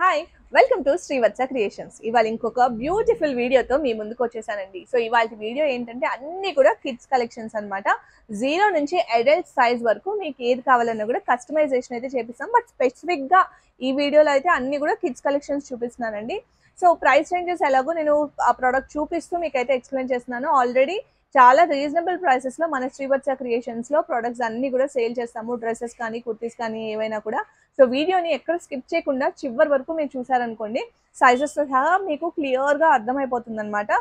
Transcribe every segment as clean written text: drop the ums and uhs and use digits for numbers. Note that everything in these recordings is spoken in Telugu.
Hi welcome to Srivatsa creations. ఇవాళ ఇంకొక బ్యూటిఫుల్ వీడియోతో మీ ముందుకు వచ్చేసానండి. సో ఇవాళ వీడియో ఏంటంటే అన్ని కూడా కిడ్స్ కలెక్షన్స్ అన్నమాట. 0 నుంచి అడల్ట్ సైజ్ వరకు మీకు ఏది కావాలన్నా కూడా కస్టమైజేషన్ అయితే చేపిస్తాం. బట్ స్పెసిఫిక్ గా ఈ వీడియోలో అయితే అన్ని కూడా కిడ్స్ కలెక్షన్స్ చూపిస్తున్నానండి. సో ప్రైస్ రేంజెస్ ఎలాగో నేను ఆ ప్రోడక్ట్ చూపిస్తూ మీకైతే ఎక్స్ప్లెయిన్ చేస్తున్నాను. ఆల్రెడీ చాలా రీజనబుల్ ప్రైసెస్ లో మన శ్రీవత్స క్రియేషన్స్ లో ప్రొడక్ట్స్ అన్ని కూడా సేల్ చేస్తాము. డ్రెస్సెస్ కానీ కుర్తీస్ కానీ ఏవైనా కూడా. సో వీడియోని ఎక్కడ స్కిప్ చేయకుండా చివరి వరకు మీరు చూసారనుకోండి, సైజెస్ సహా మీకు క్లియర్గా అర్థమైపోతుంది అనమాట.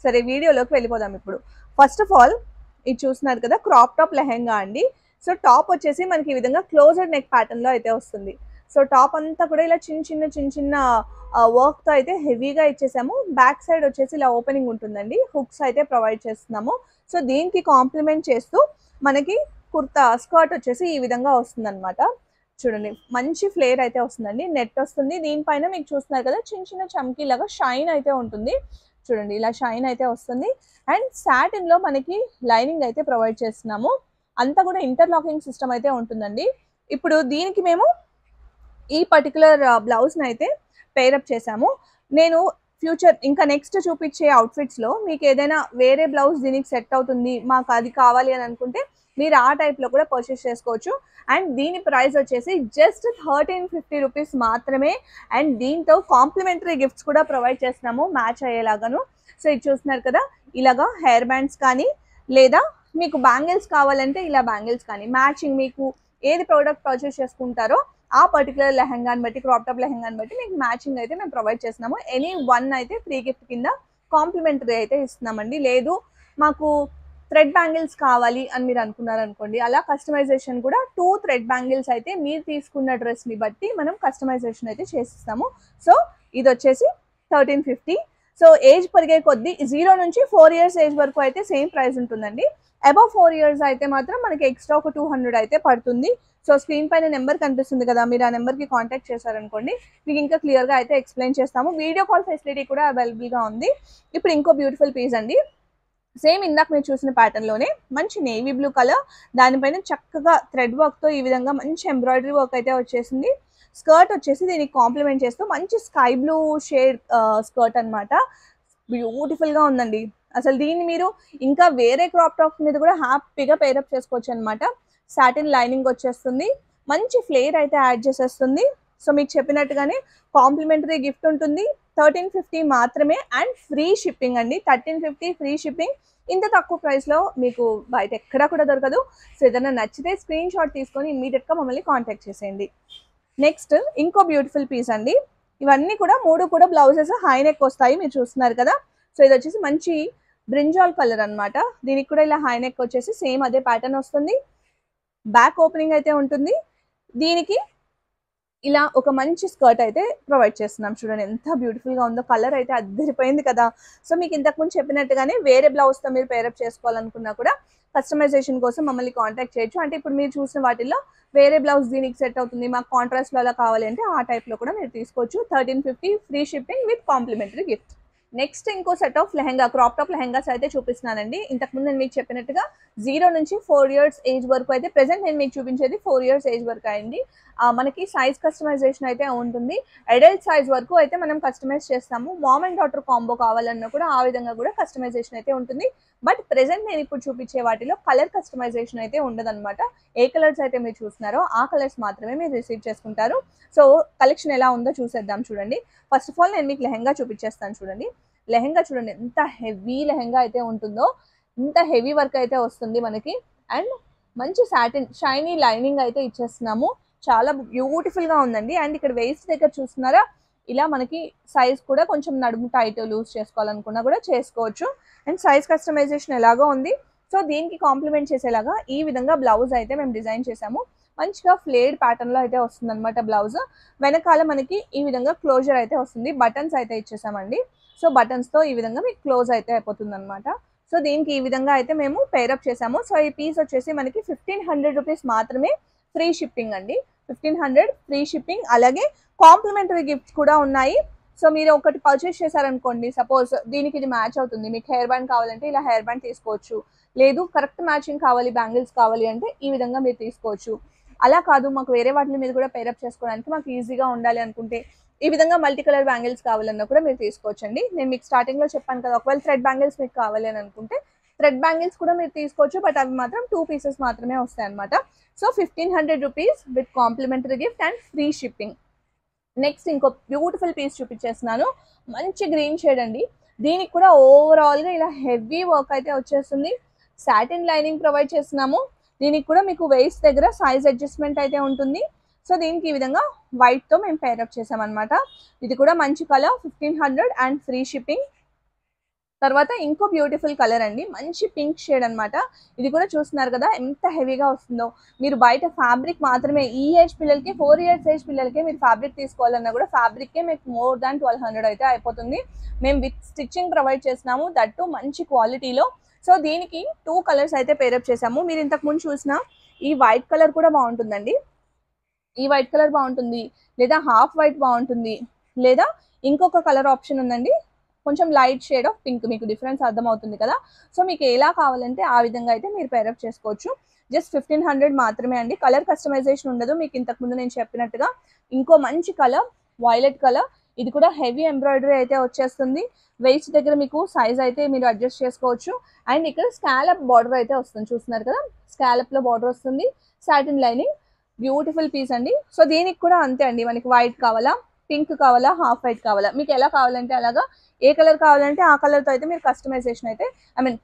సరే వీడియోలోకి వెళ్ళిపోదాం ఇప్పుడు. ఫస్ట్ ఆఫ్ ఆల్ ఇది చూస్తున్నారు కదా, క్రాప్ టాప్ లెహెంగా అండి. సో టాప్ వచ్చేసి మనకి ఈ విధంగా క్లోజర్ నెక్ ప్యాటర్న్ లో అయితే వస్తుంది. సో టాప్ అంతా కూడా ఇలా చిన్న చిన్న వర్క్ తో అయితే హెవీగా ఇచ్చేసాము. బ్యాక్ సైడ్ వచ్చేసి ఇలా ఓపెనింగ్ ఉంటుందండి, హుక్స్ అయితే ప్రొవైడ్ చేస్తున్నాము. సో దీనికి కాంప్లిమెంట్ చేస్తూ మనకి కుర్తా స్కర్ట్ వచ్చేసి ఈ విధంగా వస్తుంది అనమాట. చూడండి, మంచి ఫ్లేర్ అయితే వస్తుందండి, నెట్ వస్తుంది. దీనిపైన మీకు చూస్తున్నారు కదా చిన్న చమ్కీ లాగా షైన్ అయితే ఉంటుంది. చూడండి, ఇలా షైన్ అయితే వస్తుంది. అండ్ సాటిన్ లో మనకి లైనింగ్ అయితే ప్రొవైడ్ చేస్తున్నాము. అంతా కూడా ఇంటర్లాకింగ్ సిస్టమ్ అయితే ఉంటుందండి. ఇప్పుడు దీనికి మేము ఈ పర్టికులర్ బ్లౌజ్ అయితే పేరప్ చేసాము. నేను ఫ్యూచర్ ఇంకా నెక్స్ట్ చూపించే అవుట్ఫిట్స్ లో మీకు ఏదైనా వేరే బ్లౌజ్ దీనికి సెట్ అవుతుంది, మాకు అది కావాలి అని అనుకుంటే మీరు ఆ టైప్ లో కూడా పర్చేస్ చేసుకోవచ్చు. అండ్ దీని ప్రైస్ వచ్చేసి జస్ట్ 1350 రూపీస్ మాత్రమే. అండ్ దీంతో కాంప్లిమెంటరీ గిఫ్ట్స్ కూడా ప్రొవైడ్ చేస్తున్నాము మ్యాచ్ అయ్యేలాగాను. సో ఇది చూస్తున్నారు కదా, ఇలాగా హెయిర్ బ్యాండ్స్ కానీ లేదా మీకు బ్యాంగిల్స్ కావాలంటే ఇలా బ్యాంగిల్స్ కానీ మ్యాచింగ్ మీకు ఏది ప్రోడక్ట్ పర్చేస్ చేసుకుంటారో ఆ పర్టికులర్ లెహంగాని బట్టి, క్రాప్ టాప్ లెహంగాని బట్టి మీకు మ్యాచింగ్ అయితే మేము ప్రొవైడ్ చేస్తున్నాము. ఎనీ వన్ అయితే ఫ్రీ గిఫ్ట్ కింద కాంప్లిమెంటరీ అయితే ఇస్తున్నామండి. లేదు మాకు థ్రెడ్ బ్యాంగిల్స్ కావాలి అని మీరు అనుకున్నారనుకోండి, అలా కస్టమైజేషన్ కూడా 2 థ్రెడ్ బ్యాంగిల్స్ అయితే మీరు తీసుకున్న డ్రెస్ని బట్టి మనం కస్టమైజేషన్ అయితే చేసిస్తాము. సో ఇది వచ్చేసి 1350. సో ఏజ్ పెరిగే కొద్దీ 0 నుంచి 4 ఇయర్స్ ఏజ్ వరకు అయితే సేమ్ ప్రైస్ ఉంటుందండి. అబవ్ 4 ఇయర్స్ అయితే మాత్రం మనకి ఎక్స్ట్రా ఒక 200 అయితే పడుతుంది. సో స్క్రీన్ పైన నెంబర్ కనిపిస్తుంది కదా, మీరు ఆ నెంబర్కి కాంటాక్ట్ చేశారనుకోండి, మీకు ఇంకా క్లియర్గా అయితే ఎక్స్ప్లెయిన్ చేస్తాము. వీడియో కాల్ ఫెసిలిటీ కూడా అవైలబుల్గా ఉంది. ఇప్పుడు ఇంకో బ్యూటిఫుల్ పీస్ అండి. సేమ్ ఇందాక మీరు చూసిన ప్యాటర్న్ లోనే మంచి నేవీ బ్లూ కలర్, దానిపైన చక్కగా థ్రెడ్ వర్క్ తో ఈ విధంగా మంచి ఎంబ్రాయిడరీ వర్క్ అయితే వచ్చేసింది. స్కర్ట్ వచ్చేసి దీనికి కాంప్లిమెంట్ చేస్తూ మంచి స్కై బ్లూ షేడ్ స్కర్ట్ అనమాట. బ్యూటిఫుల్ గా ఉందండి. అసలు దీన్ని మీరు ఇంకా వేరే క్రాప్ టాప్ మీద కూడా హ్యాపీగా పేరప్ చేసుకోవచ్చు అనమాట. సాటిన్ లైనింగ్ వచ్చేస్తుంది, మంచి ఫ్లేర్ అయితే యాడ్ చేసేస్తుంది. సో మీకు చెప్పినట్టుగానే కాంప్లిమెంటరీ గిఫ్ట్ ఉంటుంది. 1350 మాత్రమే అండ్ ఫ్రీ షిప్పింగ్ అండి. 1350 ఫ్రీ షిప్పింగ్. ఇంత తక్కువ ప్రైస్లో మీకు బయట ఎక్కడా కూడా దొరకదు. సో ఏదైనా నచ్చితే స్క్రీన్ షాట్ తీసుకొని ఇమీడియట్గా మమ్మల్ని కాంటాక్ట్ చేసేయండి. నెక్స్ట్ ఇంకో బ్యూటిఫుల్ పీస్ అండి. ఇవన్నీ కూడా 3 కూడా బ్లౌజెస్ హై నెక్ వస్తాయి, మీరు చూస్తున్నారు కదా. సో ఇది వచ్చేసి మంచి బ్రింజాల్ కలర్ అనమాట. దీనికి కూడా ఇలా హై నెక్ వచ్చేసి సేమ్ అదే ప్యాటర్న్ వస్తుంది. బ్యాక్ ఓపెనింగ్ అయితే ఉంటుంది. దీనికి ఇలా ఒక మంచి స్కర్ట్ అయితే ప్రొవైడ్ చేస్తున్నాం. చూడండి ఎంత బ్యూటిఫుల్ గా ఉందో, కలర్ అయితే అద్దరిపోయింది కదా. సో మీకు ఇంతకుముందు చెప్పినట్టుగానే వేరే బ్లౌజ్ తో మీరు పేరప్ చేసుకోవాలనుకున్నా కూడా కస్టమైజేషన్ కోసం మమ్మల్ని కాంటాక్ట్ చేయొచ్చు. అంటే ఇప్పుడు మీరు చూసిన వాటిల్లో వేరే బ్లౌజ్ దీనికి సెట్ అవుతుంది, మాకు కాంట్రాస్ట్ లో అలా కావాలి అంటే ఆ టైప్ లో కూడా మీరు తీసుకోవచ్చు. 1350 free shipping with complimentary gift. Next ఇంకో set of lehenga, crop top lehengas అయితే చూపిస్తున్నానండి. ఇంతకుముందు నేను మీకు చెప్పినట్టుగా 0 నుంచి 4 ఇయర్స్ ఏజ్ వరకు అయితే, ప్రెసెంట్ నేను మీకు చూపించేది 4 ఇయర్స్ ఏజ్ వరకు అయింది. మనకి సైజ్ కస్టమైజేషన్ అయితే ఉంటుంది. అడల్ట్ సైజ్ వరకు అయితే మనం కస్టమైజ్ చేస్తాము. మామ్ అండ్ డాటర్ కాంబో కావాలన్నా కూడా ఆ విధంగా కూడా కస్టమైజేషన్ అయితే ఉంటుంది. బట్ ప్రెసెంట్ నేను ఇప్పుడు చూపించే వాటిలో కలర్ కస్టమైజేషన్ అయితే ఉండదన్నమాట. ఏ కలర్స్ అయితే మీరు చూస్తున్నారో ఆ కలర్స్ మాత్రమే మీరు రిసీవ్ చేసుకుంటారు. సో కలెక్షన్ ఎలా ఉందో చూసేద్దాం. చూడండి, ఫస్ట్ ఆఫ్ ఆల్ నేను మీకు లెహంగా చూపించేస్తాను. చూడండి, లెహంగా చూడండి ఎంత హెవీ లెహంగా అయితే ఉంటుందో, ఇంత హెవీ వర్క్ అయితే వస్తుంది మనకి. అండ్ మంచి సాటిన్ షైనీ లైనింగ్ అయితే ఇచ్చేస్తున్నాము. చాలా బ్యూటిఫుల్ గా ఉందండి. అండ్ ఇక్కడ వేస్ట్ దగ్గర చూస్తున్నారా, ఇలా మనకి సైజ్ కూడా కొంచెం నడుము టైట్ లూజ్ చేసుకోవాలనుకున్నా కూడా చేసుకోవచ్చు. అండ్ సైజ్ కస్టమైజేషన్ ఎలాగో ఉంది. సో దీనికి కాంప్లిమెంట్ చేసేలాగా ఈ విధంగా బ్లౌజ్ అయితే మేము డిజైన్ చేసాము. మంచిగా ఫ్లేడ్ ప్యాటర్న్ లో అయితే వస్తుంది అనమాట బ్లౌజ్. వెనకాల మనకి ఈ విధంగా క్లోజర్ అయితే వస్తుంది. బటన్స్ అయితే ఇచ్చేసామండి. సో బటన్స్ తో ఈ విధంగా మీకు క్లోజ్ అయితే అయిపోతుంది అనమాట. సో దీనికి ఈ విధంగా అయితే మేము పేరప్ చేసాము. సో ఈ పీస్ వచ్చేసి మనకి 1500 రూపీస్ మాత్రమే ఫ్రీ షిప్పింగ్ అండి. 1500 ఫ్రీ షిప్పింగ్. అలాగే కాంప్లిమెంటరీ గిఫ్ట్స్ కూడా ఉన్నాయి. సో మీరు ఒకటి పర్చేస్ చేశారనుకోండి, సపోజ్ దీనికి ఇది మ్యాచ్ అవుతుంది, మీకు హెయిర్ బ్యాండ్ కావాలంటే ఇలా హెయిర్ బ్యాండ్ తీసుకోవచ్చు. లేదు కరెక్ట్ మ్యాచింగ్ కావాలి, బ్యాంగిల్స్ కావాలి అంటే ఈ విధంగా మీరు తీసుకోవచ్చు. అలా కాదు మాకు వేరే వాటి మీద కూడా పేరప్ చేసుకోవడానికి మాకు ఈజీగా ఉండాలి అనుకుంటే ఈ విధంగా మల్టీ కలర్ బ్యాంగిల్స్ కావాలన్నా కూడా మీరు తీసుకోవచ్చండి. నేను మీకు స్టార్టింగ్లో చెప్పాను కదా, ఒకవేళ థ్రెడ్ బ్యాంగిల్స్ మీకు కావాలి అని అనుకుంటే థ్రెడ్ బ్యాంగిల్స్ కూడా మీరు తీసుకోవచ్చు, బట్ అవి మాత్రం 2 పీసెస్ మాత్రమే వస్తాయి అనమాట. So 1500 rupees with complimentary gift and free shipping. Next ఇంకో బ్యూటిఫుల్ పీస్ చూపించేస్తున్నాను. మంచి గ్రీన్ షేడ్ అండి. దీనికి కూడా ఓవరాల్గా ఇలా హెవీ వర్క్ అయితే వచ్చేస్తుంది. సాటిన్ లైనింగ్ ప్రొవైడ్ చేస్తున్నాము. దీనికి కూడా మీకు వేస్ట్ దగ్గర సైజ్ అడ్జస్ట్మెంట్ అయితే ఉంటుంది. సో దీనికి ఈ విధంగా వైట్తో మేము పేరప్ చేసామన్నమాట. ఇది కూడా మంచి కలర్, 1500 అండ్ ఫ్రీ షిప్పింగ్. తర్వాత ఇంకో బ్యూటిఫుల్ కలర్ అండి, మంచి పింక్ షేడ్ అనమాట. ఇది కూడా చూస్తున్నారు కదా ఎంత హెవీగా వస్తుందో. మీరు బయట ఫ్యాబ్రిక్ మాత్రమే ఈ ఏజ్ పిల్లలకి, 4 ఇయర్స్ ఏజ్ పిల్లలకి మీరు ఫ్యాబ్రిక్ తీసుకోవాలన్నా కూడా ఫ్యాబ్రిక్కే మీకు మోర్ దాన్ 1200 అయితే అయిపోతుంది. మేము విత్ స్టిచ్చింగ్ ప్రొవైడ్ చేసినాము, దట్టు మంచి క్వాలిటీలో. సో దీనికి 2 కలర్స్ అయితే పేరప్ చేసాము. మీరు ఇంతకు ముందు చూసిన ఈ వైట్ కలర్ కూడా బాగుంటుందండి. ఈ వైట్ కలర్ బాగుంటుంది, లేదా హాఫ్ వైట్ బాగుంటుంది, లేదా ఇంకొక కలర్ ఆప్షన్ ఉందండి, కొంచెం లైట్ షేడ్ ఆఫ్ పింక్. మీకు డిఫరెన్స్ అర్థమవుతుంది కదా. సో మీకు ఎలా కావాలంటే ఆ విధంగా అయితే మీరు పేరప్ చేసుకోవచ్చు. జస్ట్ 1500 మాత్రమే అండి. కలర్ కస్టమైజేషన్ ఉండదు. మీకు ఇంతకుముందు నేను చెప్పినట్టుగా ఇంకో మంచి కలర్ వైలెట్ కలర్, ఇది కూడా హెవీ ఎంబ్రాయిడరీ అయితే వచ్చేస్తుంది. వెయిస్ట్ దగ్గర మీకు సైజ్ అయితే మీరు అడ్జస్ట్ చేసుకోవచ్చు. అండ్ ఇక్కడ స్కాలప్ బార్డర్ అయితే వస్తుంది, చూస్తున్నారు కదా, స్కాలప్లో బార్డర్ వస్తుంది. సాటిన్ లైనింగ్, బ్యూటిఫుల్ పీస్ అండి. సో దీనికి కూడా అంతే అండి, మనకి వైట్ కావాలా, పింక్ కావాలా, హాఫ్ వైట్ కావాలా, మీకు ఎలా కావాలంటే అలాగా, ఏ కలర్ కావాలంటే ఆ కలర్తో అయితే మీరు కస్టమైజేషన్ అయితే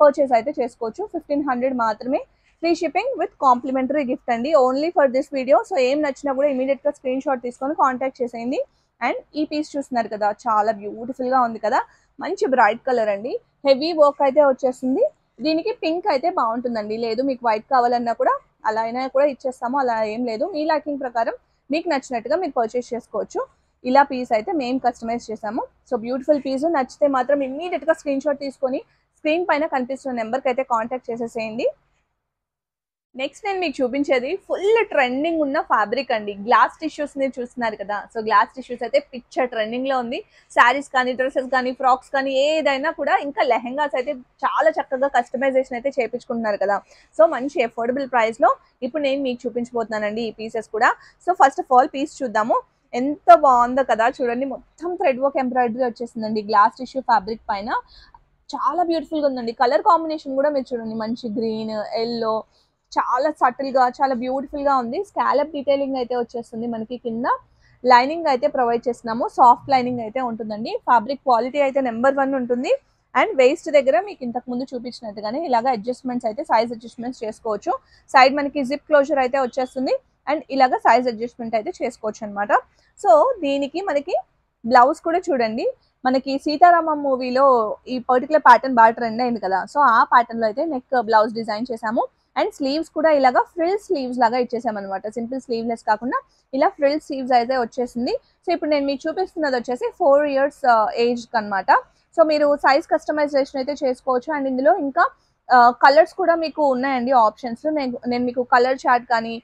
పర్చేస్ అయితే చేసుకోవచ్చు. 1500 మాత్రమే, free shipping with complimentary gift అండి, only for this video. So ఏం నచ్చినా కూడా ఇమీడియట్గా స్క్రీన్ షాట్ తీసుకొని కాంటాక్ట్ చేసేయండి. అండ్ ఈ పీస్ చూస్తున్నారు కదా, చాలా బ్యూటిఫుల్గా ఉంది కదా, మంచి బ్రైట్ కలర్ అండి, హెవీ వర్క్ అయితే వచ్చేస్తుంది. దీనికి పింక్ అయితే బాగుంటుందండి, లేదు మీకు వైట్ కావాలన్నా కూడా అలా అయినా కూడా ఇచ్చేస్తాము, అలా ఏం లేదు. మీ లైకింగ్ ప్రకారం మీకు నచ్చినట్టుగా మీరు పర్చేస్ చేసుకోవచ్చు. ఇలా పీస్ అయితే మేము కస్టమైజ్ చేసాము. సో బ్యూటిఫుల్ పీస్, నచ్చితే మాత్రం ఇమ్మీడియట్గా స్క్రీన్ షాట్ తీసుకొని స్క్రీన్ పైన కనిపిస్తున్న నెంబర్కి అయితే కాంటాక్ట్ చేసేసేయండి. నెక్స్ట్ నేను మీకు చూపించేది ఫుల్ ట్రెండింగ్ ఉన్న ఫ్యాబ్రిక్ అండి, గ్లాస్ టిష్యూస్ మీరు చూస్తున్నారు కదా. సో గ్లాస్ టిష్యూస్ అయితే పిక్చర్ ట్రెండింగ్లో ఉంది. శారీస్ కానీ, డ్రెస్సెస్ కానీ, ఫ్రాక్స్ కానీ, ఏదైనా కూడా, ఇంకా లెహెంగాస్ అయితే చాలా చక్కగా కస్టమైజేషన్ అయితే చేయించుకుంటున్నారు కదా. సో మంచి అఫోర్డబుల్ ప్రైస్లో ఇప్పుడు నేను మీకు చూపించబోతున్నానండి ఈ పీసెస్ కూడా. So first of all peace చూద్దాము. ఎంత బాగుందో కదా, చూడండి, మొత్తం థ్రెడ్ వర్క్ ఎంబ్రాయిడరీ వచ్చేసిందండి గ్లాస్ టిష్యూ ఫ్యాబ్రిక్ పైన. చాలా బ్యూటిఫుల్గా ఉందండి. కలర్ కాంబినేషన్ కూడా మీరు చూడండి, మంచి గ్రీన్, ఎల్లో, చాలా సటిల్గా, చాలా బ్యూటిఫుల్గా ఉంది. స్కాలప్ డీటెయిలింగ్ అయితే వచ్చేస్తుంది మనకి. కింద లైనింగ్ అయితే ప్రొవైడ్ చేస్తున్నాము, సాఫ్ట్ లైనింగ్ అయితే ఉంటుందండి. ఫ్యాబ్రిక్ క్వాలిటీ అయితే నెంబర్ 1 ఉంటుంది. అండ్ వేస్ట్ దగ్గర మీకు ఇంతకు ముందు చూపించినట్టుగానే ఇలాగ అడ్జస్ట్మెంట్స్ అయితే, సైజ్ అడ్జస్ట్మెంట్స్ చేసుకోవచ్చు. సైడ్ మనకి జిప్ క్లోజర్ అయితే వచ్చేస్తుంది. అండ్ ఇలాగ సైజ్ అడ్జస్ట్మెంట్ అయితే చేసుకోవచ్చు అనమాట. సో దీనికి మనకి బ్లౌజ్ కూడా చూడండి, మనకి సీతారామం మూవీలో ఈ పర్టికులర్ ప్యాటర్న్ బాగా ట్రెండ్ అయింది కదా. సో ఆ ప్యాటర్న్లో అయితే నెక్ బ్లౌజ్ డిజైన్ చేసాము. అండ్ స్లీవ్స్ కూడా ఇలాగా ఫ్రిల్ స్లీవ్స్ లాగా ఇచ్చేసామన్నమాట. సింపుల్ స్లీవ్లెస్ కాకుండా ఇలా ఫ్రిల్ స్లీవ్స్ అయితే వచ్చేసింది. సో ఇప్పుడు నేను మీకు చూపిస్తున్నది వచ్చేసి 4 ఇయర్స్ ఏజ్కి అనమాట. సో మీరు సైజ్ కస్టమైజేషన్ అయితే చేసుకోవచ్చు. అండ్ ఇందులో ఇంకా కలర్స్ కూడా మీకు ఉన్నాయండి ఆప్షన్స్. నేను మీకు కలర్ చార్ట్ కానీ,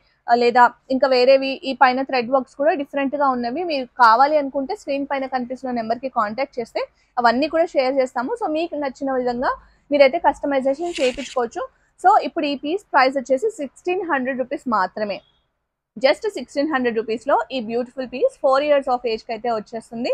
లేదా ఇంకా వేరేవి ఈ పైన థ్రెడ్ వర్క్స్ కూడా డిఫరెంట్గా ఉన్నవి మీరు కావాలి అనుకుంటే స్క్రీన్ పైన కనిపిస్తున్న నెంబర్కి కాంటాక్ట్ చేస్తే అవన్నీ కూడా షేర్ చేస్తాము. సో మీకు నచ్చిన విధంగా మీరైతే కస్టమైజేషన్ చేయించుకోవచ్చు. సో ఇప్పుడు ఈ పీస్ ప్రైస్ వచ్చేసి 1600 రూపీస్ మాత్రమే. జస్ట్ 1600 రూపీస్లో ఈ బ్యూటిఫుల్ పీస్ 4 ఇయర్స్ ఆఫ్ ఏజ్కి అయితే వచ్చేస్తుంది.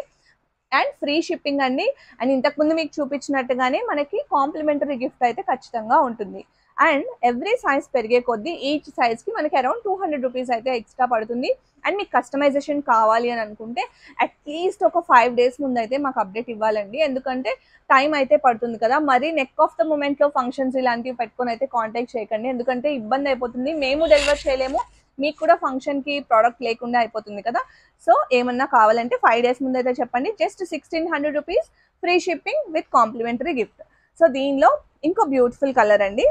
అండ్ ఫ్రీ షిప్పింగ్ అండి. అండ్ ఇంతకుముందు మీకు చూపించినట్టుగానే మనకి కాంప్లిమెంటరీ గిఫ్ట్ అయితే ఖచ్చితంగా ఉంటుంది. అండ్ ఎవ్రీ సైజ్ పెరిగే కొద్దీ ఈచ్ సైజ్కి మనకి అరౌండ్ 200 రూపీస్ అయితే ఎక్స్ట్రా పడుతుంది. అండ్ మీకు కస్టమైజేషన్ కావాలి అని అనుకుంటే అట్లీస్ట్ ఒక 5 డేస్ ముందు అయితే మాకు అప్డేట్ ఇవ్వాలండి, ఎందుకంటే టైం అయితే పడుతుంది కదా. మరి నెక్ ఆఫ్ ద మూమెంట్లో ఫంక్షన్స్ ఇలాంటివి పెట్టుకొని అయితే కాంటాక్ట్ చేయకండి, ఎందుకంటే ఇబ్బంది అయిపోతుంది. మేము డెలివర్ చేయలేము, మీకు కూడా ఫంక్షన్కి ప్రోడక్ట్ లేకుండా అయిపోతుంది కదా. సో ఏమన్నా కావాలంటే 5 డేస్ ముందు అయితే చెప్పండి. Just 1600 rupees, free shipping with complimentary gift. So దీనిలో ఇంకో బ్యూటిఫుల్ కలర్ అండి,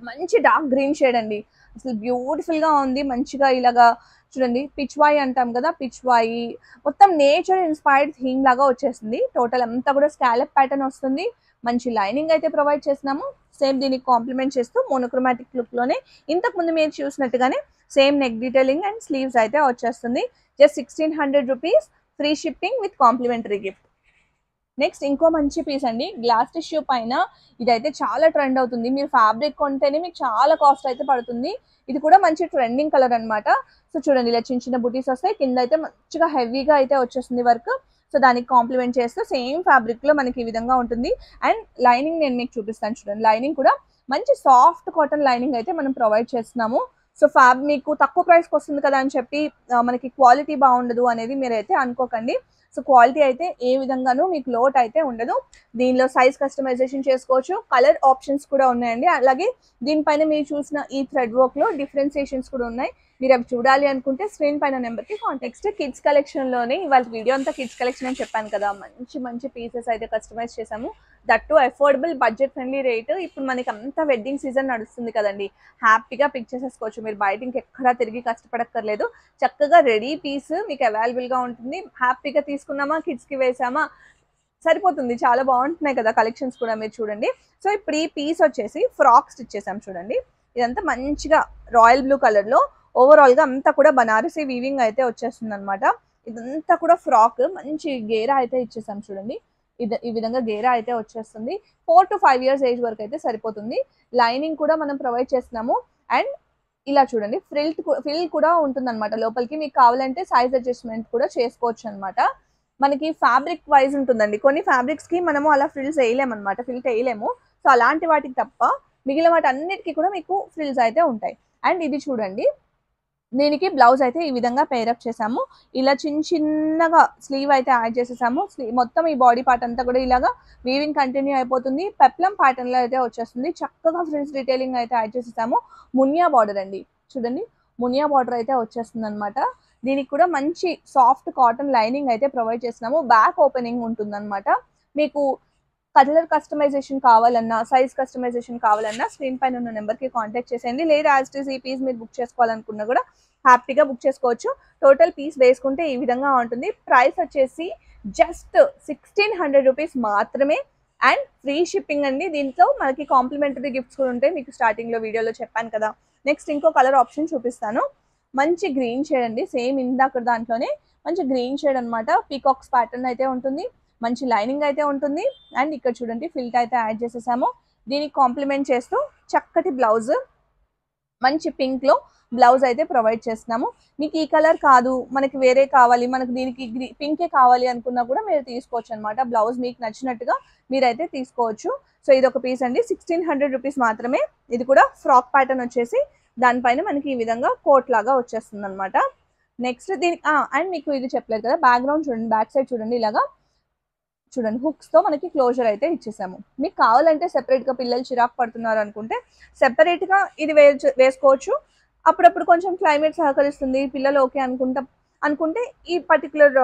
మంచి డార్క్ గ్రీన్ షేడ్ అండి, అసలు బ్యూటిఫుల్గా ఉంది. మంచిగా ఇలాగా చూడండి, పిచ్వాయి అంటాం కదా, పిచ్వాయి మొత్తం నేచర్ ఇన్స్పైర్డ్ థీమ్ లాగా వచ్చేసింది. టోటల్ అంతా కూడా స్కాలప్ ప్యాటర్న్ వస్తుంది. మంచి లైనింగ్ అయితే ప్రొవైడ్ చేస్తున్నాము. సేమ్ దీనికి కాంప్లిమెంట్ చేస్తూ మోనోక్రోమాటిక్ లుక్లోనే ఇంతకుముందు మీరు చూసినట్టుగానే same neck detailing and sleeves అయితే వచ్చేస్తుంది. Just 1600 rupees, free shipping with complimentary gift. Next ఇంకో మంచి పీస్ అండి, గ్లాస్ టిష్యూ పైన. ఇదైతే చాలా ట్రెండ్ అవుతుంది. మీరు ఫ్యాబ్రిక్ కొంటేనే మీకు చాలా కాస్ట్ అయితే పడుతుంది. ఇది కూడా మంచి ట్రెండింగ్ కలర్ అనమాట. సో చూడండి, ఇలా చిన్న చిన్న బుటీస్ వస్తాయి, కింద అయితే మంచిగా హెవీగా అయితే వచ్చేస్తుంది వర్క్. సో దానికి కాంప్లిమెంట్ చేస్తూ సేమ్ ఫ్యాబ్రిక్ లో మనకి ఈ విధంగా ఉంటుంది. అండ్ లైనింగ్ నేను మీకు చూపిస్తాను చూడండి. లైనింగ్ కూడా మంచి సాఫ్ట్ కాటన్ లైనింగ్ అయితే మనం ప్రొవైడ్ చేస్తున్నాము. సో మీకు తక్కువ ప్రైస్కి వస్తుంది కదా అని చెప్పి మనకి క్వాలిటీ బాగుండదు అనేది మీరైతే అనుకోకండి. సో క్వాలిటీ అయితే ఏ విధంగానూ మీకు లోట్ అయితే ఉండదు. దీనిలో సైజ్ కస్టమైజేషన్ చేసుకోవచ్చు, కలర్ ఆప్షన్స్ కూడా ఉన్నాయండి. అలాగే దీనిపైన మీరు చూసిన ఈ థ్రెడ్ వర్క్ లో డిఫరెన్సియేషన్స్ కూడా ఉన్నాయి. మీరు అవి చూడాలి అనుకుంటే స్క్రీన్ పైన నెంబర్కి కాంటాక్ట్. కిడ్స్ కలెక్షన్లోనే ఇవాళ వీడియో అంతా కిడ్స్ కలెక్షన్ అని చెప్పాను కదా, మంచి మంచి పీసెస్ అయితే కస్టమైజ్ చేసాము. That affordable budget friendly rate. ఇప్పుడు మనకి అంతా వెడ్డింగ్ సీజన్ నడుస్తుంది కదండి, హ్యాపీగా పిక్ చేసేసుకోవచ్చు. మీరు బయట ఇంకెక్కడా తిరిగి కష్టపడక్కర్లేదు. చక్కగా రెడీ పీస్ మీకు అవైలబుల్గా ఉంటుంది. హ్యాపీగా తీసుకున్నామా, కిడ్స్కి వేసామా సరిపోతుంది. చాలా బాగుంటున్నాయి కదా కలెక్షన్స్ కూడా, మీరు చూడండి. సో ఇప్పుడు ఈ పీస్ వచ్చేసి ఫ్రాక్ స్టిచ్ చేసాం చూడండి. ఇదంతా మంచిగా రాయల్ బ్లూ కలర్లో ఓవరాల్ గా అంతా కూడా బనారసీ వీవింగ్ అయితే వచ్చేస్తుంది అనమాట. ఇదంతా కూడా ఫ్రాక్ మంచి గేరా అయితే ఇచ్చేసాం చూడండి. ఈ విధంగా గేరా అయితే వచ్చేస్తుంది. 4 to 5 years ఏజ్ వరకు అయితే సరిపోతుంది. లైనింగ్ కూడా మనం ప్రొవైడ్ చేస్తున్నాము. అండ్ ఇలా చూడండి, ఫ్రిల్ కూడా ఉంటుంది అనమాట లోపలికి. మీకు కావాలంటే సైజ్ అడ్జస్ట్మెంట్ కూడా చేసుకోవచ్చు అనమాట. మనకి ఫ్యాబ్రిక్ వైజ్ ఉంటుందండి. కొన్ని ఫ్యాబ్రిక్స్ కి మనము అలా ఫ్రిల్స్ వేయలేము అనమాట, ఫ్రిల్ వేయలేము. సో అలాంటి వాటికి తప్ప మిగిలిన వాటి అన్నిటికీ కూడా మీకు ఫ్రిల్స్ అయితే ఉంటాయి. అండ్ ఇది చూడండి, దీనికి బ్లౌజ్ అయితే ఈ విధంగా పేరప్ చేసాము. ఇలా చిన్నగా స్లీవ్ అయితే యాడ్ చేసేసాము. మొత్తం ఈ బాడీ పార్ట్ అంతా కూడా ఇలాగా వీవింగ్ కంటిన్యూ అయిపోతుంది. పెప్లం ప్యాటర్న్ లో అయితే వచ్చేస్తుంది. చక్కగా ఫ్రిల్స్ డీటెయిలింగ్ అయితే యాడ్ చేసేసాము. మునియా బార్డర్ అండి చూడండి, మునియా బార్డర్ అయితే వచ్చేస్తుంది అనమాట. దీనికి కూడా మంచి సాఫ్ట్ కాటన్ లైనింగ్ అయితే ప్రొవైడ్ చేస్తున్నాము. బ్యాక్ ఓపెనింగ్ ఉంటుంది అనమాట. మీకు కలర్ కస్టమైజేషన్ కావాలన్నా, సైజ్ కస్టమైజేషన్ కావాలన్నా స్క్రీన్ పైన ఉన్న నెంబర్కి కాంటాక్ట్ చేసేయండి. లేదా యాజ్ టీజ్ ఈ పీస్ మీరు బుక్ చేసుకోవాలనుకున్నా కూడా హ్యాపీగా బుక్ చేసుకోవచ్చు. టోటల్ పీస్ వేసుకుంటే ఈ విధంగా ఉంటుంది. ప్రైస్ వచ్చేసి జస్ట్ 1600 రూపీస్ మాత్రమే. అండ్ ఫ్రీ షిప్పింగ్ అండి. దీంట్లో మనకి కాంప్లిమెంటరీ గిఫ్ట్స్ కూడా ఉంటాయి, మీకు స్టార్టింగ్లో వీడియోలో చెప్పాను కదా. నెక్స్ట్ ఇంకో కలర్ ఆప్షన్ చూపిస్తాను. మంచి గ్రీన్ షేడ్ అండి, సేమ్ ఇందాక దాంట్లోనే మంచి గ్రీన్ షేడ్ అనమాట. పీకాక్స్ ప్యాటర్న్ అయితే ఉంటుంది, మంచి లైనింగ్ అయితే ఉంటుంది. అండ్ ఇక్కడ చూడండి ఫిల్ట్ అయితే యాడ్ చేసేసాము. దీనికి కాంప్లిమెంట్ చేస్తూ చక్కటి బ్లౌజ్, మంచి పింక్ లో బ్లౌజ్ అయితే ప్రొవైడ్ చేస్తున్నాము. మీకు ఈ కలర్ కాదు, మనకి వేరే కావాలి, మనకు దీనికి పింకే కావాలి అనుకున్నా కూడా మీరు తీసుకోవచ్చు అనమాట. బ్లౌజ్ మీకు నచ్చినట్టుగా మీరైతే తీసుకోవచ్చు. సో ఇది ఒక పీస్ అండి, 1600 రూపీస్ మాత్రమే. ఇది కూడా ఫ్రాక్ ప్యాటర్న్ వచ్చేసి దానిపైన మనకి ఈ విధంగా కోట్ లాగా వచ్చేస్తుంది అనమాట. నెక్స్ట్ దీనికి అండ్ మీకు ఇది చెప్పలేదు కదా, బ్యాక్గ్రౌండ్ చూడండి, బ్యాక్ సైడ్ చూడండి, ఇలాగా చూడండి హుక్స్ తో మనకి క్లోజర్ అయితే ఇచ్చేసాము. మీకు కావాలంటే సెపరేట్ గా పిల్లలు చిరాకు పడుతున్నారు అనుకుంటే సెపరేట్ గా ఇది వేసుకోవచ్చు. అప్పుడప్పుడు కొంచెం క్లైమేట్ సహకరిస్తుంది, పిల్లలు ఓకే అనుకుంటే ఈ పర్టికులర్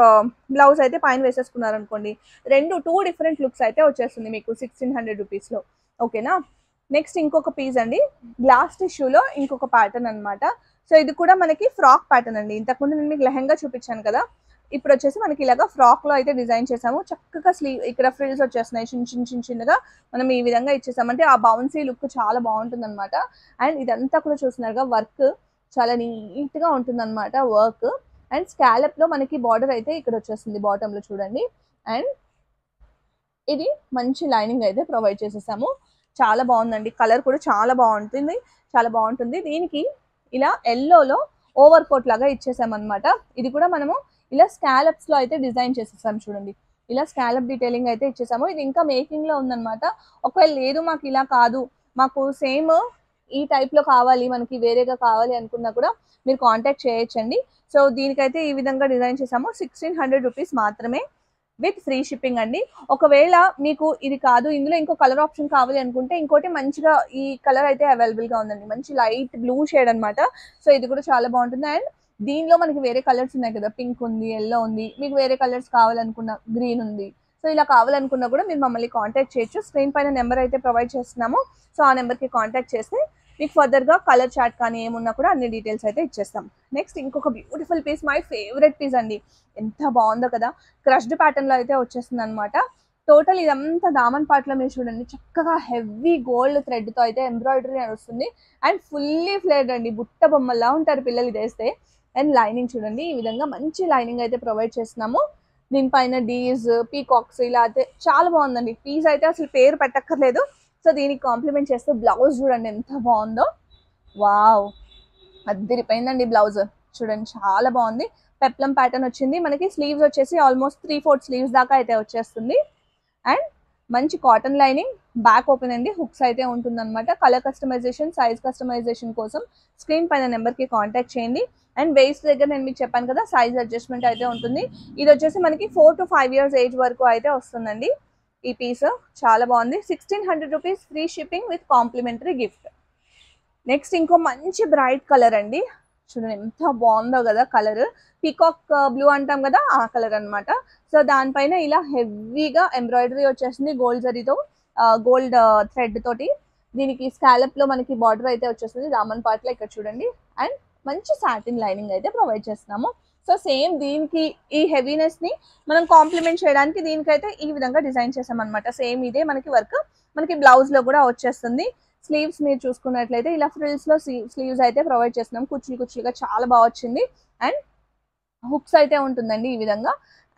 బ్లౌజ్ అయితే పైన వేసేసుకున్నారు అనుకోండి, 2 డిఫరెంట్ లుక్స్ అయితే వచ్చేస్తుంది మీకు 1600 రూపీస్లో. ఓకేనా. నెక్స్ట్ ఇంకొక పీస్ అండి, గ్లాస్ టిష్యూలో ఇంకొక ప్యాటర్న్ అనమాట. సో ఇది కూడా మనకి ఫ్రాక్ ప్యాటర్న్ అండి. ఇంతకుముందు నేను మీకు లెహంగా చూపించాను కదా, ఇప్పుడు వచ్చేసి మనకి ఇలాగా ఫ్రాక్ లో అయితే డిజైన్ చేసాము. చక్కగా స్లీవ్ ఇక్కడ ఫ్రిల్స్ వచ్చేస్తున్నాయి చిన్నగా మనం ఈ విధంగా ఇచ్చేసామంటే ఆ బౌన్సీ లుక్ చాలా బాగుంటుంది అనమాట. అండ్ ఇదంతా కూడా చూస్తున్నారుగా వర్క్ చాలా నీట్ గా ఉంటుంది అనమాట వర్క్. అండ్ స్కాలప్ లో మనకి బార్డర్ అయితే ఇక్కడ వచ్చేస్తుంది బాటమ్ లో చూడండి. అండ్ ఇది మంచి లైనింగ్ అయితే ప్రొవైడ్ చేసేసాము. చాలా బాగుందండి, కలర్ కూడా చాలా బాగుంటుంది. దీనికి ఇలా ఎల్లోలో ఓవర్ కోట్ లాగా ఇచ్చేసామన్నమాట. ఇది కూడా మనము ఇలా స్కాలప్స్ లో అయితే డిజైన్ చేసేసాం చూడండి. ఇలా స్కాలప్ డీటెయిలింగ్ అయితే ఇచ్చేసాము. ఇది ఇంకా మేకింగ్ లో ఉందన్నమాట. ఒకవేళ లేదు మాకు ఇలా కాదు, మాకు సేమ్ ఈ టైప్ లో కావాలి, మనకి వేరేగా కావాలి అనుకున్నా కూడా మీరు కాంటాక్ట్ చేయొచ్చండి. సో దీనికైతే ఈ విధంగా డిజైన్ చేసాము. 1600 రూపీస్ మాత్రమే విత్ ఫ్రీ షిప్పింగ్ అండి. ఒకవేళ మీకు ఇది కాదు, ఇందులో ఇంకో కలర్ ఆప్షన్ కావాలి అనుకుంటే ఇంకోటి మంచిగా ఈ కలర్ అయితే అవైలబుల్ గా ఉందండి, మంచి లైట్ బ్లూ షేడ్ అనమాట. సో ఇది కూడా చాలా బాగుంటుంది. అండ్ దీనిలో మనకి వేరే కలర్స్ ఉన్నాయి కదా, పింక్ ఉంది, ఎల్లో ఉంది, మీకు వేరే కలర్స్ కావాలనుకున్న గ్రీన్ ఉంది. సో ఇలా కావాలనుకున్నా కూడా మీరు మమ్మల్ని కాంటాక్ట్ చేయొచ్చు. స్క్రీన్ పైన నెంబర్ అయితే ప్రొవైడ్ చేస్తున్నాము. సో ఆ నెంబర్కి కాంటాక్ట్ చేస్తే మీకు ఫర్దర్గా కలర్ చార్ట్ కానీ ఏమున్నా కూడా అన్ని డీటెయిల్స్ అయితే ఇచ్చేస్తాం. నెక్స్ట్ ఇంకొక beautiful piece, my favourite piece అండి. ఎంత బాగుందో కదా, క్రష్డ్ ప్యాటర్న్లో అయితే వచ్చేస్తుంది అనమాట. టోటల్ ఇదంతా దామన్ పార్ట్లో మీరు చూడండి, చక్కగా హెవీ గోల్డ్ థ్రెడ్తో అయితే ఎంబ్రాయిడరీ వస్తుంది. అండ్ ఫుల్లీ ఫ్లేర్డ్ అండి, బుట్ట బొమ్మల్లా ఉంటారు పిల్లలు ఇది వేస్తే. అండ్ లైనింగ్ చూడండి, ఈ విధంగా మంచి లైనింగ్ అయితే ప్రొవైడ్ చేస్తున్నాము. దీనిపైన డీస్ పీకాక్స్ ఇలా అయితే చాలా బాగుందండి. పీస్ అయితే అసలు పేరు పెట్టక్కర్లేదు. సో దీనికి కాంప్లిమెంట్ చేస్తూ బ్లౌజ్ చూడండి ఎంత బాగుందో. వావ్, అద్దరిపోయిందండి బ్లౌజ్. చూడండి చాలా బాగుంది. పెప్లం ప్యాటర్న్ వచ్చింది. మనకి స్లీవ్స్ వచ్చేసి ఆల్మోస్ట్ 3/4 స్లీవ్స్ దాకా అయితే వచ్చేస్తుంది. అండ్ మంచి కాటన్ లైనింగ్, బ్యాక్ ఓపెన్ అండి, హుక్స్ అయితే ఉంటుందన్నమాట. కలర్ కస్టమైజేషన్, సైజ్ కస్టమైజేషన్ కోసం స్క్రీన్ పైన నెంబర్కి కాంటాక్ట్ చేయండి. అండ్ వేస్ట్ దగ్గర నేను మీకు చెప్పాను కదా సైజ్ అడ్జస్ట్మెంట్ అయితే ఉంటుంది. ఇది వచ్చేసి మనకి 4 to 5 years ఏజ్ వరకు అయితే వస్తుందండి. ఈ పీస్ చాలా బాగుంది. 1600 rupees, free shipping with complimentary gift. Next ఇంకో మంచి బ్రైట్ కలర్ అండి. చూడండి ఎంత బాగుందో కదా కలర్. పీకాక్ బ్లూ అంటాం కదా ఆ కలర్ అనమాట. సో దానిపైన ఇలా హెవీగా ఎంబ్రాయిడరీ వచ్చేస్తుంది గోల్డ్ జరీతో, గోల్డ్ థ్రెడ్ తోటి. దీనికి స్కాలప్ లో మనకి బార్డర్ అయితే వచ్చేస్తుంది దామన్ పార్ట్ లో ఇక్కడ చూడండి. అండ్ మంచి సాటిన్ లైనింగ్ అయితే ప్రొవైడ్ చేస్తున్నాము. సో సేమ్ దీనికి ఈ హెవీనెస్ ని మనం కాంప్లిమెంట్ చేయడానికి దీనికైతే ఈ విధంగా డిజైన్ చేసాం అనమాట. సేమ్ ఇదే మనకి వర్క్ మనకి బ్లౌజ్ లో కూడా వచ్చేస్తుంది. స్లీవ్స్ మీరు చూసుకున్నట్లయితే ఇలా ఫ్రిల్స్ లో స్లీవ్స్ అయితే ప్రొవైడ్ చేస్తున్నాం. కుచ్చులుగా చాలా బాగా వచ్చింది. అండ్ హుక్స్ అయితే ఉంటుందండి ఈ విధంగా.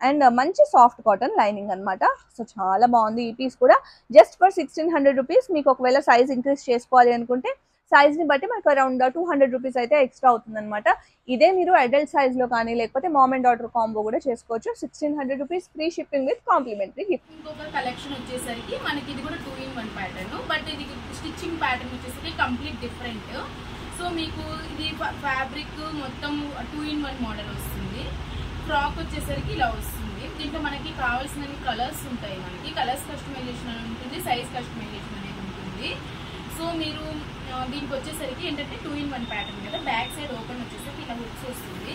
అండ్ మంచి సాఫ్ట్ కాటన్ లైనింగ్ అనమాట. సో చాలా బాగుంది ఈ పీస్ కూడా. Just for 1600 rupees. మీకు ఒకవేళ సైజ్ ఇంక్రీజ్ చేసుకోవాలి అనుకుంటే సైజ్ ని బట్టి మనకు అరౌండ్ 200 రూపీస్ అయితే ఎక్స్ట్రా అవుతుంది అనమాట. ఇదే మీరు అడల్ట్ సైజ్ లో కానీ లేకపోతే మామ్ అండ్ డాటర్ కాంబో కూడా చేసుకోవచ్చు. 1600 rupees, free shipping with complimentary gift. ఇంకొక కలెక్షన్ వచ్చేసరికి మనకి ఇది కూడా 2-in-1 ప్యాటర్న్, బట్ ఇది స్టిచ్చింగ్ ప్యాటర్న్ వచ్చేసరికి కంప్లీట్ డిఫరెంట్. సో మీకు ఇది ఫ్యాబ్రిక్ మొత్తం 2-in-1 మోడల్ వస్తుంది. ఫ్రాక్ వచ్చేసరికి ఇలా వస్తుంది. దీంట్లో మనకి కావాల్సిన కలర్స్ ఉంటాయి. మనకి కలర్స్ కస్టమైజేషన్ అని ఉంటుంది, సైజ్ కస్టమైజేషన్ అనేది ఉంటుంది. సో మీరు దీనికి వచ్చేసరికి ఏంటంటే 2-in-1 ప్యాటర్న్ కదా. బ్యాక్ సైడ్ ఓపెన్ వచ్చేసరికి ఇలా హుక్స్ వస్తుంది.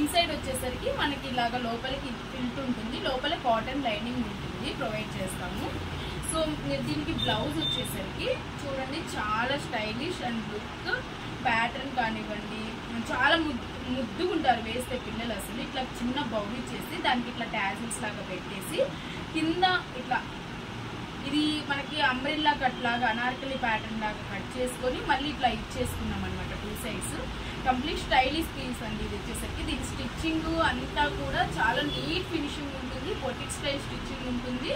ఇన్సైడ్ వచ్చేసరికి మనకి ఇలాగా లోపలికి ఫిల్ట్ ఉంటుంది, లోపల కాటన్ లైనింగ్ ఉంటుంది, ప్రొవైడ్ చేస్తాము. సో దీనికి బ్లౌజ్ వచ్చేసరికి చూడండి చాలా స్టైలిష్ అండ్ లుక్. ప్యాటర్న్ కానివ్వండి చాలా ముద్దుగుంటారు వేస్తే పిల్లలు. అసలు ఇట్లా చిన్న బౌల్ ఇచ్చేసి దానికి ఇట్లా టాజిల్స్ లాగా పెట్టేసి కింద ఇట్లా ఇది మనకి అంబ్రెల్లా కట్ లాగా అనార్కలి ప్యాటర్న్ లాగా కట్ చేసుకొని మళ్ళీ ఇట్లా ఇచ్చేసుకున్నాం అనమాట 2 sides. కంప్లీట్ స్టైలిష్ పీస్ అండి ఇది వచ్చేసరికి. దీని స్టిచ్చింగ్ అంతా కూడా చాలా నీట్ ఫినిషింగ్ ఉంటుంది, బొటిక్ స్టైల్ స్టిచ్చింగ్ ఉంటుంది.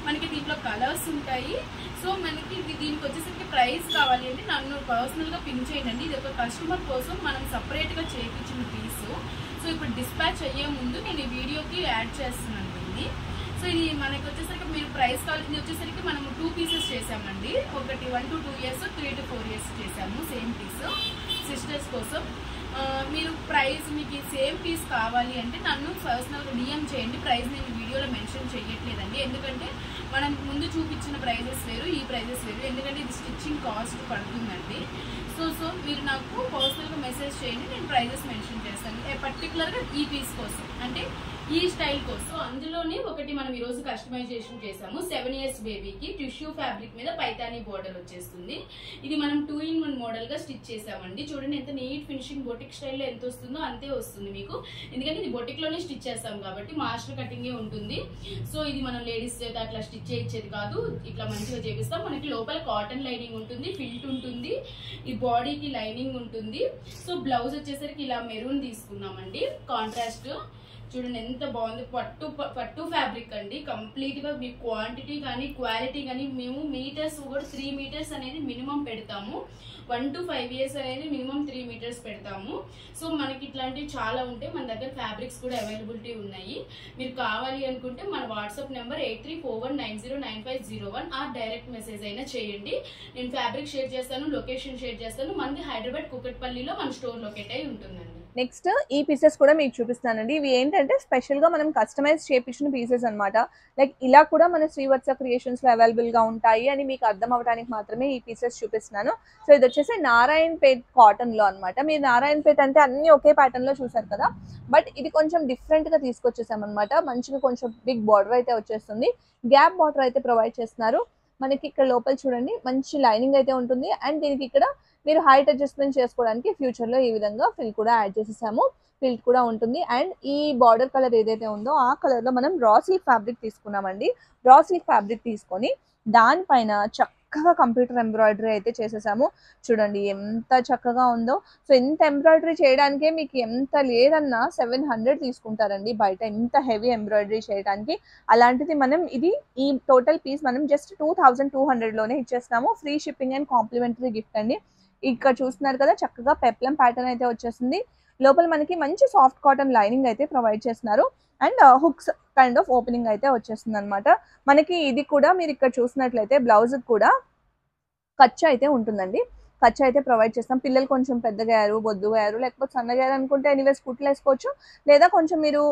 మనకి దీంట్లో కలర్స్ ఉంటాయి. సో మనకి దీనికి వచ్చేసరికి ప్రైస్ కావాలి అంటే నన్ను పర్సనల్గా పిన్ చేయండి. ఇది ఒక కస్టమర్ కోసం మనం సపరేట్గా చేయించిన పీసు. సో ఇప్పుడు డిస్పాచ్ అయ్యే ముందు నేను ఈ వీడియోకి యాడ్ చేస్తున్నాను ఇది. సో ఇది మనకి వచ్చేసరికి మీరు ప్రైస్ కావాలి. ఇది వచ్చేసరికి మనము 2 pieces చేసామండి. ఒకటి 1 to 2 years, 3 to 4 years చేసాము సేమ్ పీస్ సిస్టర్స్ కోసం. మీరు ప్రైస్ మీకు సేమ్ పీస్ కావాలి అంటే నన్ను పర్సనల్గా డిఎం చేయండి. ప్రైస్ నేను వీడియోలో మెన్షన్ చేయట్లేదండి, ఎందుకంటే మనం ముందు చూపించిన ప్రైజెస్ వేరు, ఈ ప్రైజెస్ వేరు, ఎందుకంటే ఇది స్టిచ్చింగ్ కాస్ట్ పడుతుందండి. సో మీరు నాకు పర్సనల్గా మెసేజ్ చేయండి, నేను ప్రైజెస్ మెన్షన్ చేస్తాను పర్టికులర్గా ఈ పీస్ కోసం, అంటే ఈ స్టైల్ కోసం. అందులోనే ఒకటి మనం ఈరోజు కస్టమైజేషన్ చేసాము. 7 years బేబీకి టిష్యూ ఫ్యాబ్రిక్ మీద పైతానీ బోర్డర్ వచ్చేస్తుంది. ఇది మనం 2-in-1 మోడల్ గా స్టిచ్ చేసామండి. చూడండి ఎంత నీట్ ఫినిషింగ్, బొటిక్ స్టైల్లో ఎంత వస్తుందో అంతే వస్తుంది మీకు, ఎందుకంటే ఇది బొటిక్ లోనే స్టిచ్ చేస్తాం కాబట్టి మాస్టర్ కటింగే ఉంటుంది. సో ఇది మనం లేడీస్ చేత అట్లా స్టిచ్ చేయించేది కాదు, ఇట్లా మంచిగా చేపిస్తాం. మనకి లోపల కాటన్ లైనింగ్ ఉంటుంది, ఫిల్ట్ ఉంటుంది, ఈ బాడీకి లైనింగ్ ఉంటుంది. సో బ్లౌజ్ వచ్చేసరికి ఇలా మెరూన్ తీసుకున్నామండి కాంట్రాస్ట్. చూడండి ఎంత బాగుంది. పట్టు ఫ్యాబ్రిక్ అండి. కంప్లీట్ గా మీ క్వాంటిటీ కానీ క్వాలిటీ కానీ మేము మీటర్స్ కూడా 3 meters అనేది మినిమం పెడతాము. 1 to 5 years అనేది మినిమం 3 meters పెడతాము. సో మనకి ఇట్లాంటివి చాలా ఉంటాయి. మన దగ్గర ఫ్యాబ్రిక్స్ కూడా అవైలబిలిటీ ఉన్నాయి. మీరు కావాలి అనుకుంటే మన వాట్సాప్ నెంబర్ 8341909501 ఆ డైరెక్ట్ మెసేజ్ అయినా చేయండి. నేను ఫ్యాబ్రిక్ షేర్ చేస్తాను, లొకేషన్ షేర్ చేస్తాను. మనది హైదరాబాద్ కుకట్పల్లిలో మన స్టోర్ లొకేట్ అయి ఉంటుందండి. నెక్స్ట్ ఈ పీసెస్ కూడా మీకు చూపిస్తానండి. ఇవి ఏంటంటే స్పెషల్ గా మనం కస్టమైజ్ చేయించిన పీసెస్ అనమాట. లైక్ ఇలా కూడా మన శ్రీవత్స క్రియేషన్స్ లో అవైలబుల్ గా ఉంటాయి అని మీకు అర్థం అవ్వడానికి మాత్రమే ఈ పీసెస్ చూపిస్తున్నాను. సో ఇది వచ్చేసి నారాయణపేట్ కాటన్ లో అనమాట. మీరు నారాయణపేట్ అంటే అన్ని ఒకే ప్యాటర్న్ లో చూసారు కదా, బట్ ఇది కొంచెం డిఫరెంట్ గా తీసుకొచ్చేసాం అనమాట. మంచిగా కొంచెం బిగ్ బార్డర్ అయితే వచ్చేస్తుంది, గ్యాప్ బార్డర్ అయితే ప్రొవైడ్ చేస్తున్నారు. మనకి ఇక్కడ లోపల చూడండి మంచి లైనింగ్ అయితే ఉంటుంది. అండ్ దీనికి ఇక్కడ మీరు హైట్ అడ్జస్ట్మెంట్ చేసుకోవడానికి ఫ్యూచర్ లో ఈ విధంగా ఫిల్ కూడా యాడ్ చేసేసాము, ఫిల్ కూడా ఉంటుంది. అండ్ ఈ బార్డర్ కలర్ ఏదైతే ఉందో ఆ కలర్ లో మనం రా సిల్క్ ఫ్యాబ్రిక్ తీసుకున్నామండి. రా సిల్క్ ఫ్యాబ్రిక్ తీసుకొని దానిపైన చక్కగా కంప్యూటర్ ఎంబ్రాయిడరీ అయితే చేసేసాము. చూడండి ఎంత చక్కగా ఉందో. సో ఇంత ఎంబ్రాయిడరీ చేయడానికే మీకు ఎంత లేదన్నా 700 తీసుకుంటారండి బయట, ఇంత హెవీ ఎంబ్రాయిడరీ చేయడానికి. అలాంటిది మనం ఈ టోటల్ పీస్ మనం జస్ట్ 2200లోనే ఇచ్చేస్తాము. Free shipping and complementary gift అండి. ఇక్కడ చూస్తున్నారు కదా, చక్కగా పెప్లం ప్యాటర్న్ అయితే వచ్చేసింది. లోపల మనకి మంచి సాఫ్ట్ కాటన్ లైనింగ్ అయితే ప్రొవైడ్ చేస్తున్నారు. And hooks kind of opening అయితే వచ్చేస్తుంది అనమాట. మనకి ఇది కూడా మీరు ఇక్కడ చూసినట్లయితే బ్లౌజ్ కూడా ఖర్చు అయితే ఉంటుందండి. ఖర్చు అయితే ప్రొవైడ్ చేస్తాం. పిల్లలు కొంచెం పెద్దగారు, బొద్దుగారు, లేకపోతే సన్నగారు అనుకుంటే ఎనీవేస్ కుట్లు వేసుకోవచ్చు. లేదా కొంచెం మీరు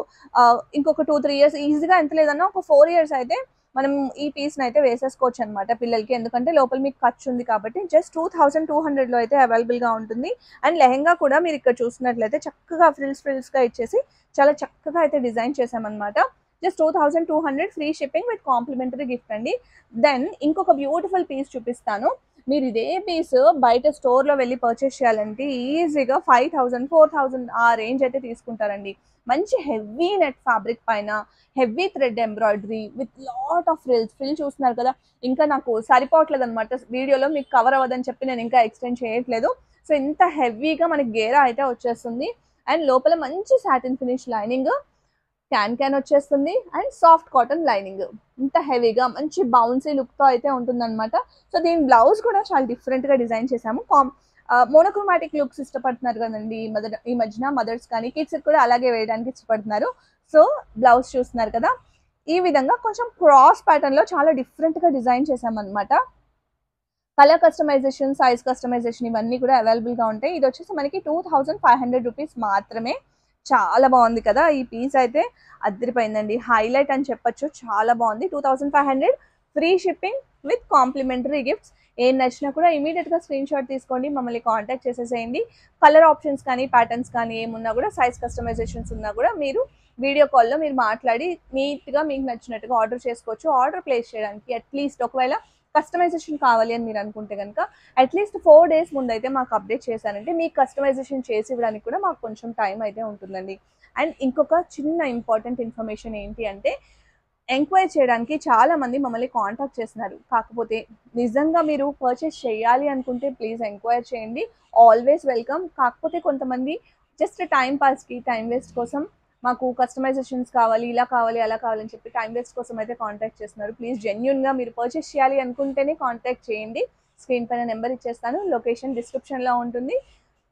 ఇంకొక 2-3 ఇయర్స్ ఈజీగా, ఎంత లేదన్నా ఒక 4 ఇయర్స్ అయితే మనం ఈ పీస్ని అయితే వేసేసుకోవచ్చు అనమాట పిల్లలకి. ఎందుకంటే లోపల మీకు ఖర్చు ఉంది కాబట్టి జస్ట్ 2200లో అయితే అవైలబుల్గా ఉంటుంది. అండ్ లెహెంగా కూడా మీరు ఇక్కడ చూసినట్లయితే చక్కగా ఫ్రిల్స్గా ఇచ్చేసి చాలా చక్కగా అయితే డిజైన్ చేసామన్నమాట. Just 2200 free shipping with complimentary gift అండి. దెన్ ఇంకొక బ్యూటిఫుల్ పీస్ చూపిస్తాను. మీరు ఇదే పీస్ బయట స్టోర్లో వెళ్ళి పర్చేస్ చేయాలంటే ఈజీగా 5000, 4000 ఆ రేంజ్ అయితే తీసుకుంటారండి. మంచి హెవీ నెట్ ఫ్యాబ్రిక్ పైన heavy thread embroidery with lot of frill చూస్తున్నారు కదా. ఇంకా నాకు సరిపోవట్లేదు అనమాట, వీడియోలో మీకు కవర్ అవ్వదని చెప్పి నేను ఇంకా ఎక్స్టెండ్ చేయట్లేదు. సో ఇంత హెవీగా మనకి గేరా అయితే వచ్చేస్తుంది. అండ్ లోపల మంచి సాటిన్ ఫినిష్ లైనింగ్, క్యాన్ వచ్చేస్తుంది. అండ్ సాఫ్ట్ కాటన్ లైనింగ్, ఇంత హెవీగా మంచి బౌన్సీ లుక్తో అయితే ఉంటుందన్నమాట. సో దీని బ్లౌజ్ కూడా చాలా డిఫరెంట్గా డిజైన్ చేసాము. మోనోక్రోమాటిక్ లుక్స్ ఇష్టపడుతున్నారు కదండి ఈ మధ్యన మదర్స్ కానీ కిడ్స్ కూడా అలాగే వేయడానికి ఇష్టపడుతున్నారు. సో బ్లౌజ్ చూస్తున్నారు కదా, ఈ విధంగా కొంచెం క్రాస్ ప్యాటర్న్లో చాలా డిఫరెంట్గా డిజైన్ చేసామన్నమాట. కలర్ కస్టమైజేషన్, సైజ్ కస్టమైజేషన్ ఇవన్నీ కూడా అవైలబుల్గా ఉంటాయి. ఇది వచ్చేసి మనకి 2500 రూపీస్ మాత్రమే. చాలా బాగుంది కదా, ఈ పీస్ అయితే అదిరిపోయిందండి, హైలైట్ అని చెప్పొచ్చు. చాలా బాగుంది. 2500 free shipping with complementary gifts. ఏం నచ్చినా కూడా ఇమీడియట్గా స్క్రీన్ షాట్ తీసుకోండి, మమ్మల్ని కాంటాక్ట్ చేసేసేయండి. కలర్ ఆప్షన్స్ కానీ ప్యాటర్న్స్ కానీ ఏమున్నా కూడా, సైజ్ కస్టమైజేషన్స్ ఉన్నా కూడా మీరు వీడియో కాల్లో మీరు మాట్లాడి నీట్గా మీకు నచ్చినట్టుగా ఆర్డర్ చేసుకోవచ్చు. ఆర్డర్ ప్లేస్ చేయడానికి అట్లీస్ట్ ఒకవేళ కస్టమైజేషన్ కావాలి అని మీరు అనుకుంటే కనుక అట్లీస్ట్ 4 days ముందు అయితే మాకు అప్డేట్ చేశానంటే మీకు కస్టమైజేషన్ చేసి ఇవ్వడానికి కూడా మాకు కొంచెం టైం అయితే ఉంటుందండి. అండ్ ఇంకొక చిన్న ఇంపార్టెంట్ ఇన్ఫర్మేషన్ ఏంటి అంటే, ఎంక్వైరీ చేయడానికి చాలామంది మమ్మల్ని కాంటాక్ట్ చేస్తున్నారు. కాకపోతే నిజంగా మీరు పర్చేస్ చేయాలి అనుకుంటే ప్లీజ్ ఎంక్వైరీ చేయండి, ఆల్వేస్ వెల్కమ్. కాకపోతే కొంతమంది జస్ట్ టైం పాస్కి, టైం వేస్ట్ కోసం మాకు కస్టమైజేషన్స్ కావాలి, ఇలా కావాలి, అలా కావాలని చెప్పి టైం వేస్ట్ కోసం అయితే కాంటాక్ట్ చేస్తున్నారు. ప్లీజ్ జెన్యూన్గా మీరు పర్చేస్ చేయాలి అనుకుంటేనే కాంటాక్ట్ చేయండి. స్క్రీన్ పైన నెంబర్ ఇచ్చేస్తాను, లొకేషన్ డిస్క్రిప్షన్లో ఉంటుంది.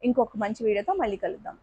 ఇంకొక మంచి వీడియోతో మళ్ళీ కలుద్దాం.